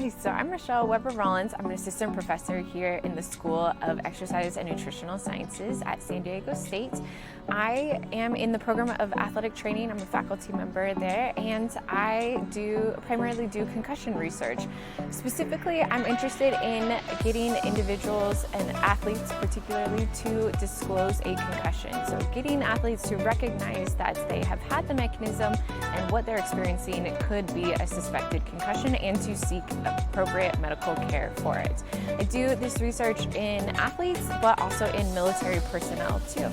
Hi, so I'm Weber Rawlins. I'm an assistant professor here in the School of Exercise and Nutritional Sciences at San Diego State. I am in the program of athletic training. I'm a faculty member there, and I primarily do concussion research. Specifically, I'm interested in getting individuals and athletes particularly to disclose a concussion. So getting athletes to recognize that they have had the mechanism and what they're experiencing could be a suspected concussion, and to seek appropriate medical care for it. I do this research in athletes, but also in military personnel too.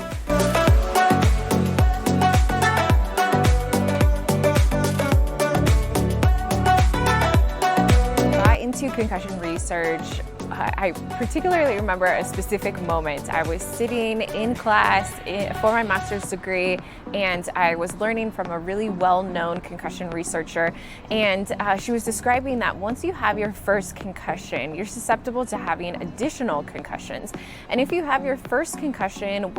Into concussion research, I particularly remember a specific moment. I was sitting in class for my master's degree, and I was learning from a really well-known concussion researcher, and she was describing that once you have your first concussion, you're susceptible to having additional concussions. And if you have your first concussion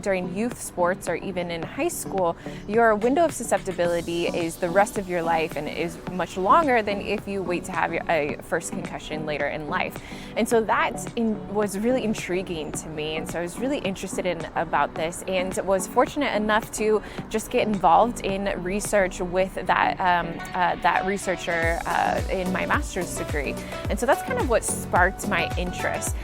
during youth sports or even in high school, your window of susceptibility is the rest of your life and is much longer than if you wait to have a first concussion later in life. And so that was really intriguing to me, and so I was really interested about this, and was fortunate enough to just get involved in research with that researcher in my master's degree. And so that's kind of what sparked my interest.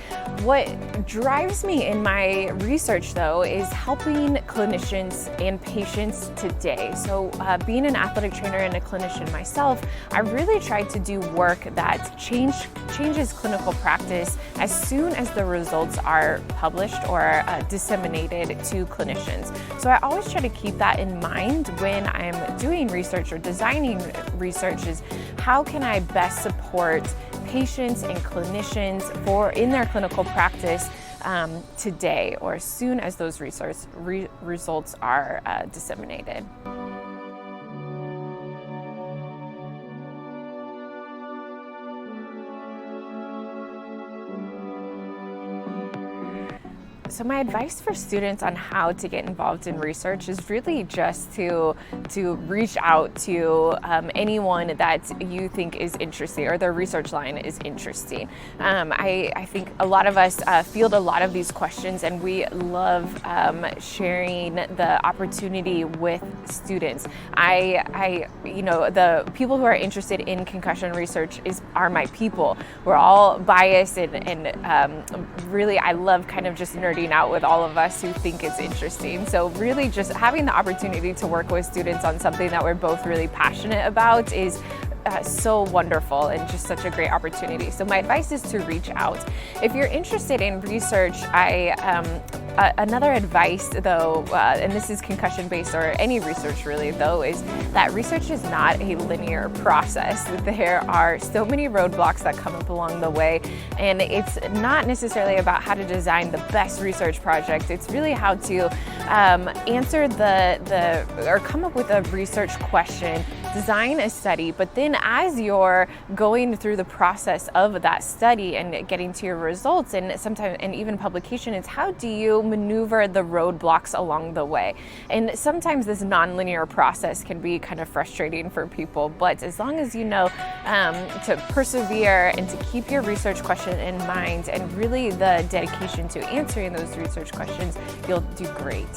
What drives me in my research, though, is helping clinicians and patients today. So being an athletic trainer and a clinician myself, I really tried to do work that changes clinical practice as soon as the results are published or disseminated to clinicians. So I always try to keep that in mind when I'm doing research or designing research, is how can I best support patients and clinicians in their clinical practice today, or as soon as those results are disseminated. So my advice for students on how to get involved in research is really just to reach out to anyone that you think is interesting or their research line is interesting. I think a lot of us field a lot of these questions, and we love sharing the opportunity with students. The people who are interested in concussion research are my people. We're all biased, and really I love kind of just nerding out with all of us who think it's interesting. So really just having the opportunity to work with students on something that we're both really passionate about is so wonderful and just such a great opportunity. So my advice is to reach out. If you're interested in research, another advice though, and this is concussion based or any research really though, is that research is not a linear process. There are so many roadblocks that come up along the way, and it's not necessarily about how to design the best research project. It's really how to answer or come up with a research question, design a study, but then as you're going through the process of that study and getting to your results and even publication, it's how do you maneuver the roadblocks along the way. And sometimes this non-linear process can be kind of frustrating for people, but as long as you know to persevere and to keep your research question in mind and really the dedication to answering those research questions, you'll do great.